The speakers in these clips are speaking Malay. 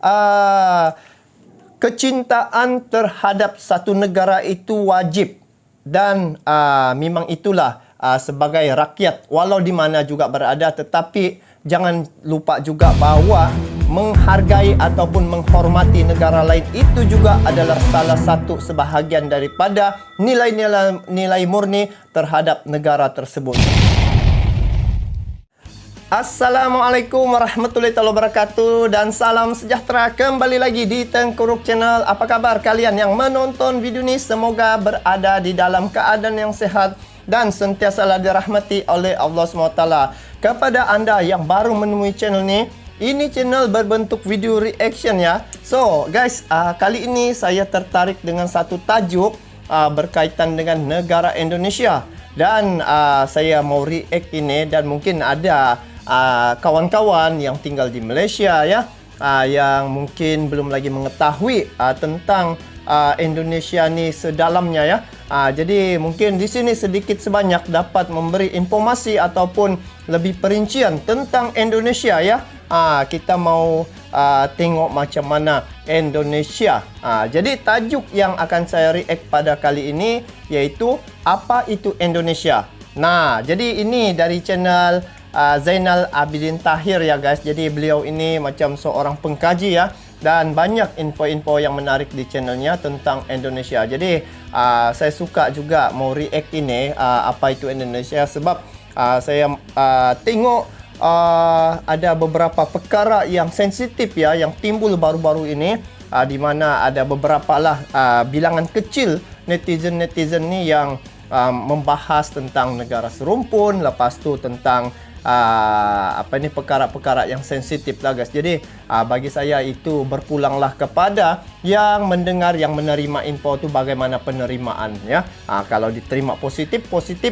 uh, kecintaan terhadap satu negara itu wajib dan memang itulah sebagai rakyat walau di mana juga berada, tetapi jangan lupa juga bahawa menghargai ataupun menghormati negara lain itu juga adalah salah satu sebahagian daripada nilai murni terhadap negara tersebut. Assalamualaikum warahmatullahi wabarakatuh dan salam sejahtera kembali lagi di Tengku Channel. Apa kabar kalian yang menonton video ini? Semoga berada di dalam keadaan yang sehat dan sentiasa dirahmati oleh Allah SWT. Kepada anda yang baru menemui channel ini channel berbentuk video reaction ya. So guys, kali ini saya tertarik dengan satu tajuk berkaitan dengan negara Indonesia. Dan saya mau react ini, dan mungkin ada kawan-kawan yang tinggal di Malaysia ya, yang mungkin belum lagi mengetahui tentang Indonesia ni sedalamnya ya. Jadi mungkin di sini sedikit sebanyak dapat memberi informasi ataupun lebih perincian tentang Indonesia ya. Kita mau tengok macam mana Indonesia. Jadi tajuk yang akan saya react pada kali ini yaitu apa itu Indonesia. Nah, jadi ini dari channel Zainal Abidin Tahir ya guys. Jadi beliau ini macam seorang pengkaji ya, dan banyak info-info yang menarik di channelnya tentang Indonesia. Jadi saya suka juga mau react ini apa itu Indonesia, sebab saya tengok ada beberapa perkara yang sensitif ya yang timbul baru-baru ini, di mana ada beberapa lah bilangan kecil netizen ni yang membahas tentang negara serumpun, lepas tu tentang perkara-perkara yang sensitif lah guys. Jadi bagi saya itu berpulanglah kepada yang mendengar, yang menerima info tu bagaimana penerimaan ya. Kalau diterima positif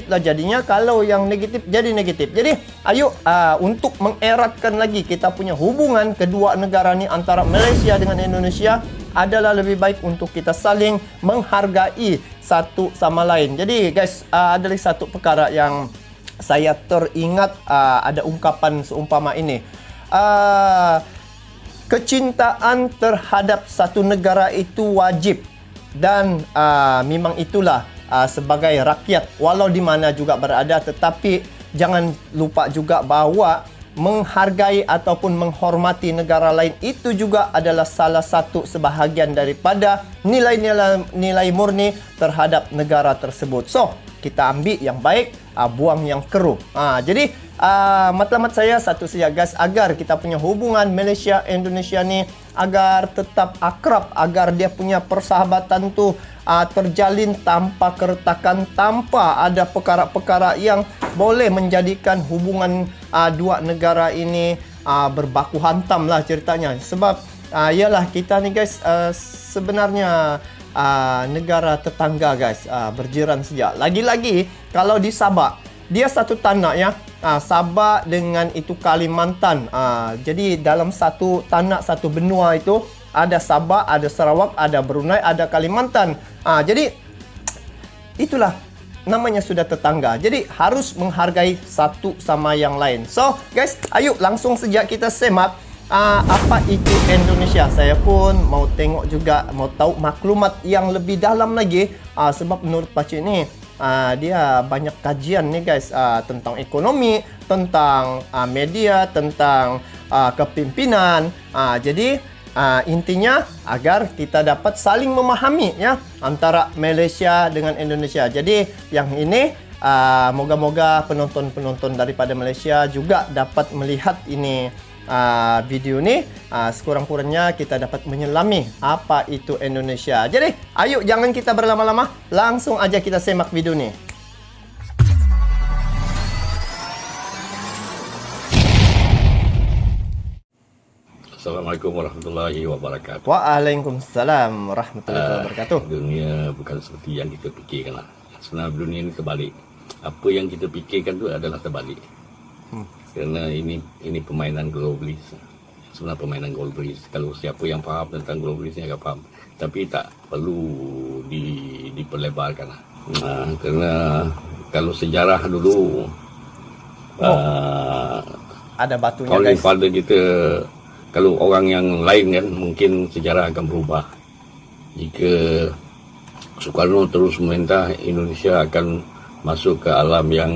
lah jadinya, kalau yang negatif jadi negatif. Jadi ayo untuk mengeratkan lagi kita punya hubungan kedua negara ni antara Malaysia dengan Indonesia, adalah lebih baik untuk kita saling menghargai satu sama lain. Jadi guys, ada lagi satu perkara yang saya teringat, ada ungkapan seumpama ini, kecintaan terhadap satu negara itu wajib dan memang itulah sebagai rakyat walau di mana juga berada, tetapi jangan lupa juga bahawa menghargai ataupun menghormati negara lain itu juga adalah salah satu sebahagian daripada nilai murni terhadap negara tersebut. So kita ambil yang baik, buang yang keruh. Jadi matlamat saya satu saja guys, agar kita punya hubungan Malaysia Indonesia ni agar tetap akrab, agar dia punya persahabatan tu terjalin tanpa keretakan, tanpa ada perkara-perkara yang boleh menjadikan hubungan dua negara ini berbaku hantam lah ceritanya. Sebab yalah kita ni guys sebenarnya negara tetangga guys, berjiran saja. Lagi-lagi kalau di Sabah, dia satu tanah ya, Sabah dengan itu Kalimantan. Jadi dalam satu tanah, satu benua itu ada Sabah, ada Sarawak, ada Brunei, ada Kalimantan. Jadi itulah namanya sudah tetangga. Jadi harus menghargai satu sama yang lain. So guys, ayo langsung saja kita semak apa itu Indonesia. Saya pun mau tengok juga, mau tahu maklumat yang lebih dalam lagi, sebab menurut pakcik ni dia banyak kajian nih guys, tentang ekonomi, tentang media, tentang kepimpinan. Jadi intinya agar kita dapat saling memahami ya antara Malaysia dengan Indonesia. Jadi yang ini moga-moga penonton-penonton daripada Malaysia juga dapat melihat ini video ni, sekurang-kurangnya kita dapat menyelami apa itu Indonesia. Jadi ayo jangan kita berlama-lama, langsung aja kita semak video ni. Assalamualaikum warahmatullahi wabarakatuh. Waalaikumsalam warahmatullahi wabarakatuh. Dunia bukan seperti yang kita fikirkan lah. Sebenarnya dunia ini terbalik. Apa yang kita fikirkan tu adalah terbalik. Kerana ini permainan globalis. Sebenarnya permainan globalis. Kalau siapa yang faham tentang globalis ni akan faham. Tapi tak perlu diperlebarkan lah. Kerana kalau sejarah dulu ada batunya founding guys. father kita kalau orang yang lain kan mungkin sejarah akan berubah. Jika Soekarno terus memerintah, Indonesia akan masuk ke alam yang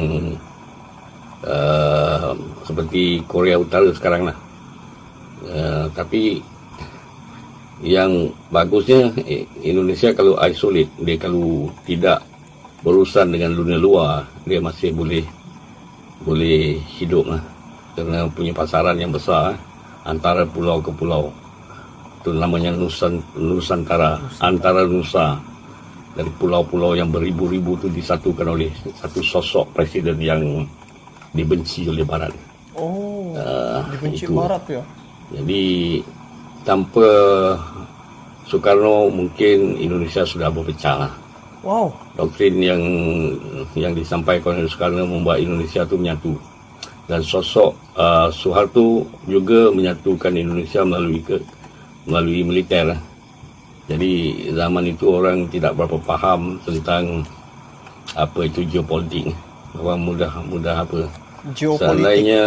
seperti Korea Utara sekarang lah. Tapi yang bagusnya Indonesia kalau isolate, dia kalau tidak berurusan dengan dunia luar, dia masih boleh hidup lah. Kerana punya pasaran yang besar antara pulau ke pulau. Itu namanya Nusantara, antara Nusa. Dari pulau-pulau yang beribu-ribu itu disatukan oleh satu sosok presiden yang dibenci oleh Barat. Oh, dibenci itu. Barat ya. Jadi tanpa Soekarno mungkin Indonesia sudah berpecah lah. Wow. Doktrin yang disampaikan oleh Soekarno membuat Indonesia itu menyatu. Dan sosok Soeharto juga menyatukan Indonesia melalui militer lah. Jadi zaman itu orang tidak berapa faham tentang apa itu geopolitik. Orang mudah apa. Geopolitik. Seandainya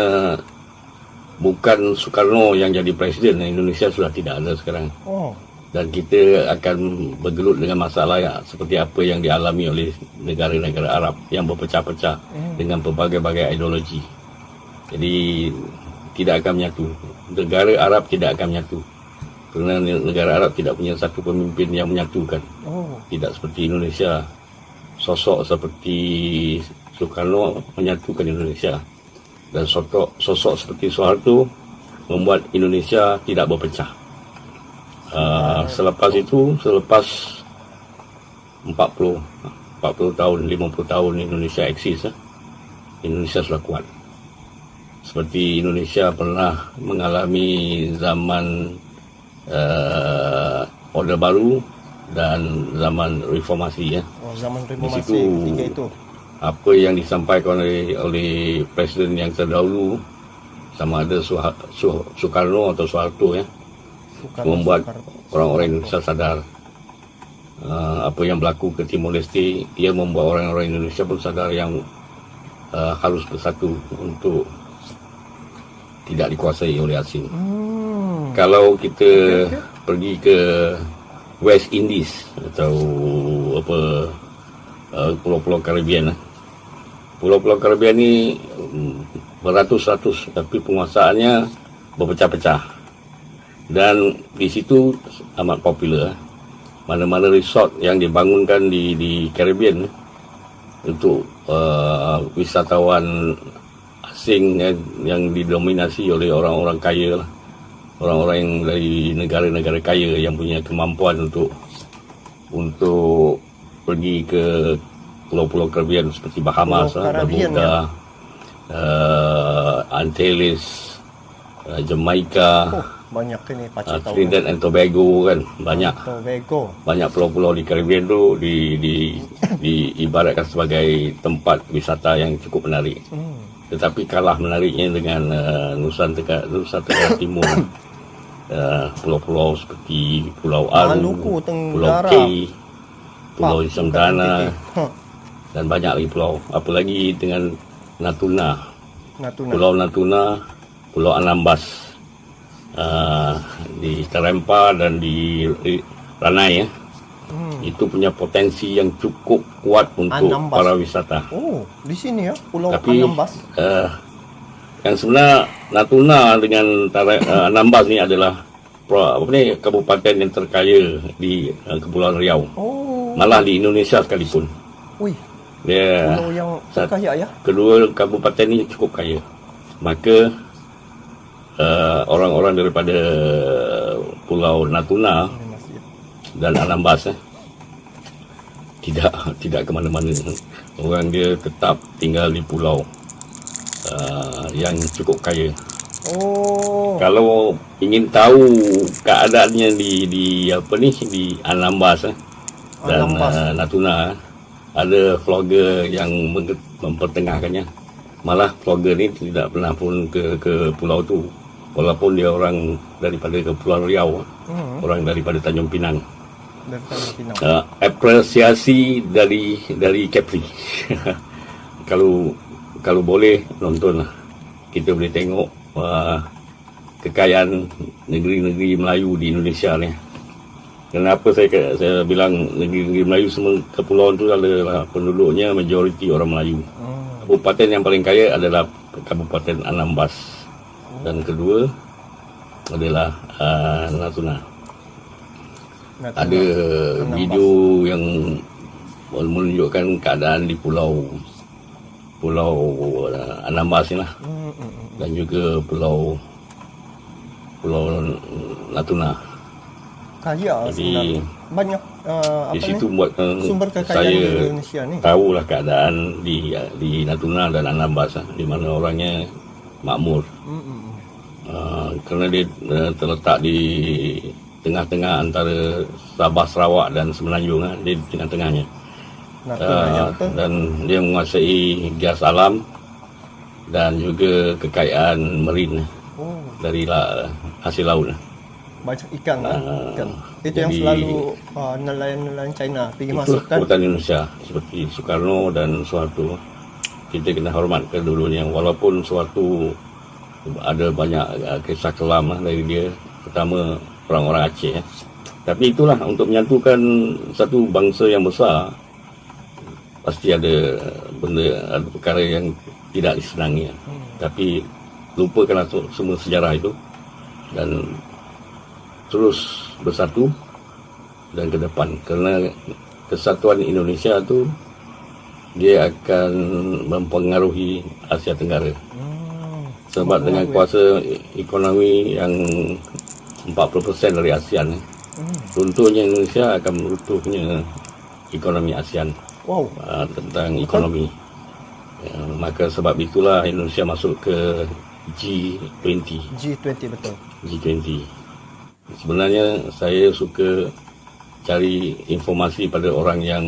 bukan Soekarno yang jadi presiden, Indonesia sudah tidak ada sekarang. Oh. Dan kita akan bergelut dengan masalah ya, seperti apa yang dialami oleh negara-negara Arab yang berpecah-pecah dengan berbagai-bagai ideologi. Jadi tidak akan menyatu. Negara Arab tidak akan menyatu. Kerana negara Arab tidak punya satu pemimpin yang menyatukan. Oh. Tidak seperti Indonesia. Sosok seperti Soekarno menyatukan Indonesia. Dan sosok seperti Soeharto membuat Indonesia tidak berpecah. Selepas 40 tahun, 50 tahun Indonesia eksis, Indonesia sudah kuat. Seperti Indonesia pernah mengalami zaman Orde Baru dan zaman reformasi ya. Oh, zaman Di reformasi situ ketika itu. apa yang disampaikan oleh presiden yang terdahulu, sama ada Soekarno atau Soeharto ya, membuat orang-orang Indonesia sadar apa yang berlaku ke Timor Leste. Ia membuat orang-orang Indonesia pun sadar yang harus bersatu untuk tidak dikuasai oleh asing. Kalau kita pergi ke West Indies atau pulau-pulau Caribbean, pulau-pulau Caribbean ni beratus-ratus, tapi penguasaannya berpecah-pecah. Dan di situ amat popular. Mana-mana resort yang dibangunkan di Caribbean untuk wisatawan asing yang didominasi oleh orang-orang kaya lah. Orang-orang yang dari negara-negara kaya yang punya kemampuan untuk pergi ke pulau-pulau Caribbean seperti Bahamas, Bermuda, Antilles, Jamaica, banyak ini pacik tahu. Trinidad and Tobago kan, banyak pulau-pulau di Caribbean tu diibaratkan sebagai tempat wisata yang cukup menarik. Tetapi kalah menariknya dengan Nusa Tenggara Timur. Pulau-pulau seperti Pulau Aru, Pulau K, Pulau Isandana, dan banyak lagi pulau. Apalagi dengan Natuna. Pulau Natuna, Pulau Anambas, di Terempa dan di Ranai ya. Itu punya potensi yang cukup kuat untuk Anambas. Para wisata. Oh, di sini ya, Pulau Tapi, Anambas. Yang sebenarnya Natuna dengan Anambas ni adalah kabupaten yang terkaya di Kepulauan Riau. Oh. Malah di Indonesia sekalipun. Wih. Dia pulau yang terkaya ya. Kedua kabupaten ini cukup kaya. Maka orang-orang daripada Pulau Natuna dan Anambas tidak ke mana-mana. Orang dia tetap tinggal di pulau yang cukup kaya. Oh. Kalau ingin tahu keadaannya di Anambas dan Natuna, ada vlogger yang mempertengahkannya. Malah vlogger ni tidak pernah pun ke pulau tu, walaupun dia orang daripada Kepulauan Riau, orang daripada Tanjung Pinang. Apresiasi dari Kepri. Kalau boleh nonton lah, kita boleh tengok kekayaan negeri-negeri Melayu di Indonesia ni. Kenapa saya bilang negeri-negeri Melayu semua kepulauan itu adalah penduduknya majoriti orang Melayu. Kabupaten yang paling kaya adalah Kabupaten Anambas. Dan kedua adalah Natuna. Ada video yang menunjukkan keadaan di pulau Anambas ni lah. Dan juga pulau Natuna. Kaya Jadi, sebenarnya. Banyak di situ buat sumber kekayaan saya Indonesia ni. tahulah keadaan di Natuna dan Anambas di mana orangnya makmur. Kerana dia terletak di tengah-tengah antara Sabah, Sarawak dan Semenanjung. Dia di tengah-tengahnya. Dan dia menguasai gas alam dan juga kekayaan marin dari hasil laut. Banyak ikan ikan. Itu jadi, yang selalu nelayan-nelayan China pergi itu masukkan. Kebutuhan Indonesia seperti Soekarno dan Soeharto. Kita kena hormat kedua-duanya walaupun Soeharto ada banyak kisah kelam dari dia, pertama orang-orang Aceh. Tapi itulah, untuk menyatukan satu bangsa yang besar pasti ada perkara yang tidak disenangi. Tapi lupakanlah semua sejarah itu dan terus bersatu dan ke depan, kerana kesatuan Indonesia tu dia akan mempengaruhi Asia Tenggara. Sebab dengan kuasa ekonomi yang 40% dari ASEAN, contohnya Indonesia akan meruntuhnya ekonomi ASEAN. Tentang ekonomi. Maka sebab itulah Indonesia masuk ke G20. G20 betul. G20. Sebenarnya saya suka cari informasi pada orang yang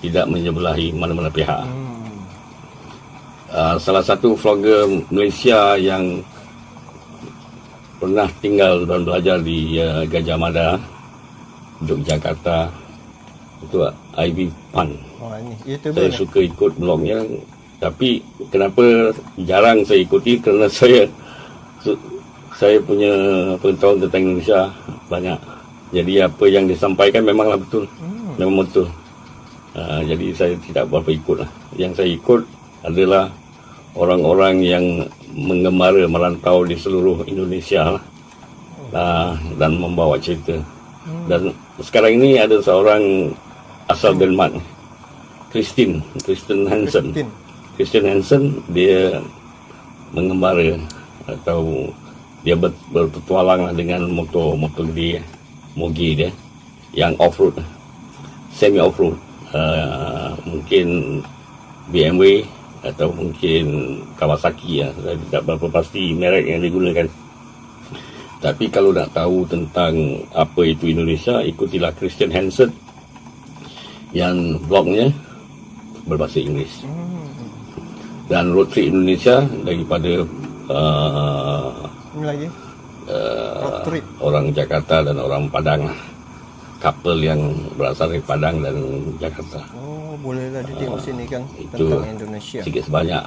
tidak menyebelahi mana-mana pihak. Salah satu vlogger Malaysia yang pernah tinggal dan belajar di Gajah Mada, Yogyakarta, itu Ivy Pan. Saya suka ikut blognya, tapi kenapa jarang saya ikuti, kerana saya punya pengetahuan tentang Indonesia banyak. Jadi apa yang disampaikan memanglah betul. Memang betul. Jadi saya tidak berapa ikut lah. Yang saya ikut adalah orang-orang yang mengembara merantau di seluruh Indonesia dan membawa cerita. Dan sekarang ini ada seorang asal Denmark, Christian Hansen. Christian Hansen, dia mengembara atau dia berpetualang dengan motor gede, mogi dia, yang off-road, semi off-road, mungkin BMW atau mungkin Kawasaki. Saya tidak berapa pasti merek yang digunakan. Tapi kalau nak tahu tentang apa itu Indonesia, ikutilah Christian Hansen yang blognya berbahasa Inggeris. Dan Road Trip Indonesia daripada orang Jakarta dan orang Padang, couple yang berasal dari Padang dan Jakarta. Bolehlah ditengok sini kan itu tentang Indonesia. Sikit sebanyak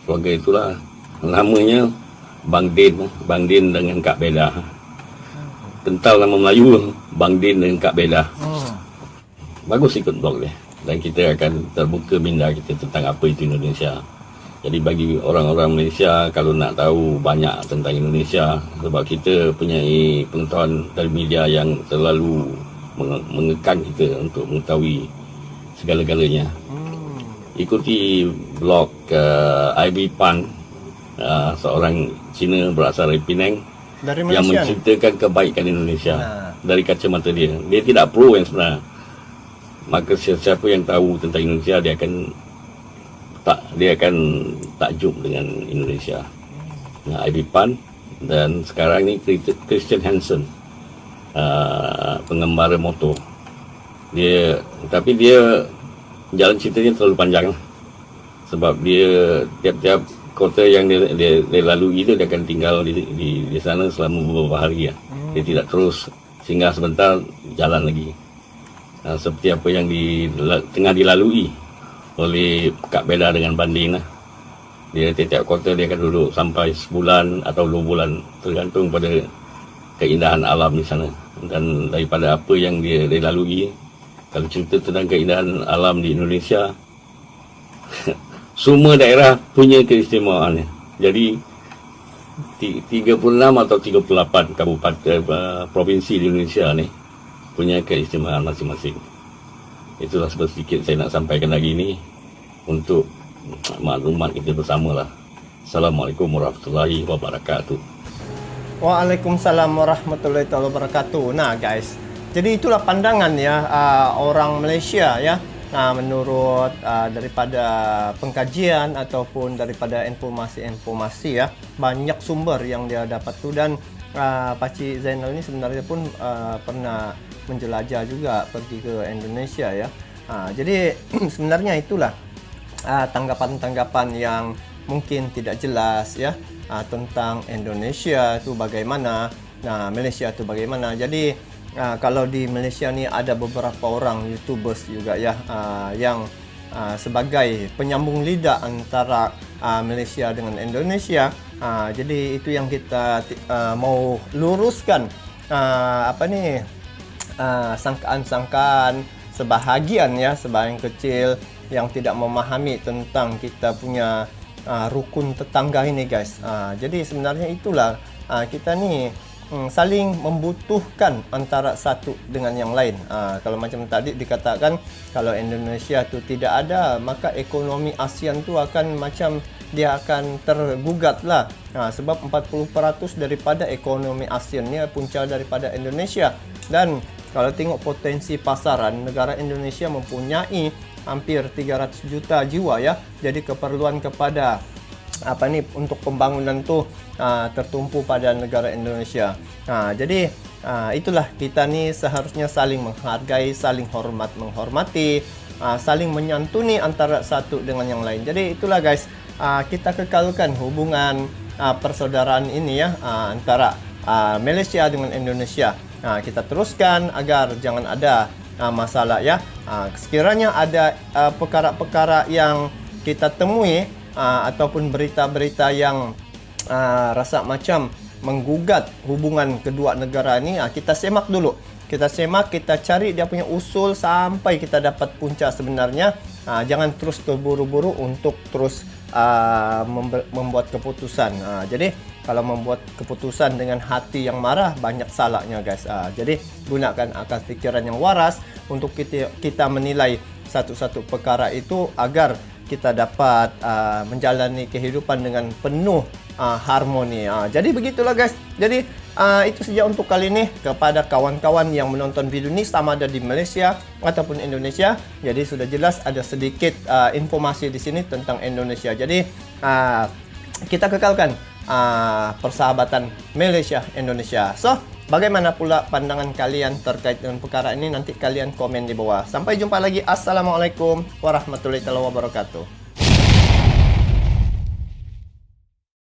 vlogger itulah, namanya Bang Din dengan Kak Beda. Kental nama Melayu, Bang Din dengan Kak Beda. Bagus ikut blog dia, dan kita akan terbuka minda kita tentang apa itu Indonesia. Jadi bagi orang-orang Malaysia, kalau nak tahu banyak tentang Indonesia, sebab kita punya pengetahuan dari media yang terlalu mengekang kita untuk mengetahui segala-galanya. Ikuti blog IB Pan, seorang Cina berasal dari Penang, yang menceritakan kebaikan Indonesia dari kacamata dia. Dia tidak pro yang sebenar. Maka siapa yang tahu tentang Indonesia, dia akan takjub dengan Indonesia. IB Pan, dan sekarang ni Christian Hansen, pengembara motor. Tapi dia jalan ceritanya terlalu panjang, sebab dia tiap-tiap kota yang dia lalui itu, dia akan tinggal di sana selama beberapa hari. Dia tidak terus singgah sebentar jalan lagi. Seperti apa yang tengah dilalui oleh Kak Beda dengan Banding. Dia tiap kuartal dia akan duduk sampai sebulan atau 2 bulan, tergantung pada keindahan alam di sana. Dan daripada apa yang dia lalui, kalau cerita tentang keindahan alam di Indonesia, semua daerah punya keistimewaannya. Jadi 36 atau 38 kabupaten provinsi di Indonesia ni punya keistimewaan masing-masing. Itulah sedikit saya nak sampaikan lagi ni untuk maklumat kita bersamalah. Assalamualaikum warahmatullahi wabarakatuh. Waalaikumsalam warahmatullahi wabarakatuh. Nah guys, jadi itulah pandangan ya orang Malaysia ya. Nah, menurut daripada pengkajian ataupun daripada informasi-informasi ya, banyak sumber yang dia dapat tu. Dan Pakcik Zainal ni sebenarnya pun pernah menjelajah juga pergi ke Indonesia ya. Jadi sebenarnya itulah tanggapan-tanggapan yang mungkin tidak jelas ya tentang Indonesia tu bagaimana, nah Malaysia tu bagaimana. Jadi kalau di Malaysia ni ada beberapa orang YouTubers juga ya yang sebagai penyambung lidah antara Malaysia dengan Indonesia. Jadi itu yang kita mau luruskan sangkaan-sangkaan sebahagian ya, sebahagian kecil yang tidak memahami tentang kita punya rukun tetangga ini guys. Jadi sebenarnya itulah kita ni saling membutuhkan antara satu dengan yang lain. Kalau macam tadi dikatakan, kalau Indonesia tu tidak ada, maka ekonomi ASEAN tu akan macam dia akan tergugat lah. Sebab 40% daripada ekonomi ASEAN ni punca daripada Indonesia. Dan kalau tengok potensi pasaran, negara Indonesia mempunyai hampir 300 juta jiwa ya. Jadi keperluan kepada untuk pembangunan tu tertumpu pada negara Indonesia. Jadi itulah kita ni seharusnya saling menghargai, saling menghormati, saling menyantuni antara satu dengan yang lain. Jadi itulah guys, kita kekalkan hubungan persaudaraan ini ya antara Malaysia dengan Indonesia. Kita teruskan agar jangan ada masalah ya. Sekiranya ada perkara-perkara yang kita temui ataupun berita-berita yang rasa macam menggugat hubungan kedua negara ni, kita semak dulu. Kita semak, kita cari dia punya usul sampai kita dapat punca sebenarnya. Jangan terus terburu-buru untuk terus membuat keputusan. Jadi kalau membuat keputusan dengan hati yang marah, banyak salahnya guys. Jadi gunakan akal fikiran yang waras untuk kita menilai satu-satu perkara itu agar kita dapat menjalani kehidupan dengan penuh harmoni. Jadi begitulah guys. Jadi itu saja untuk kali ini. Kepada kawan-kawan yang menonton video ini sama ada di Malaysia ataupun Indonesia, jadi sudah jelas ada sedikit informasi di sini tentang Indonesia. Jadi kita kekalkan persahabatan Malaysia Indonesia. So, bagaimana pula pandangan kalian terkait dengan perkara ini? Nanti kalian komen di bawah. Sampai jumpa lagi. Assalamualaikum warahmatullahi wabarakatuh.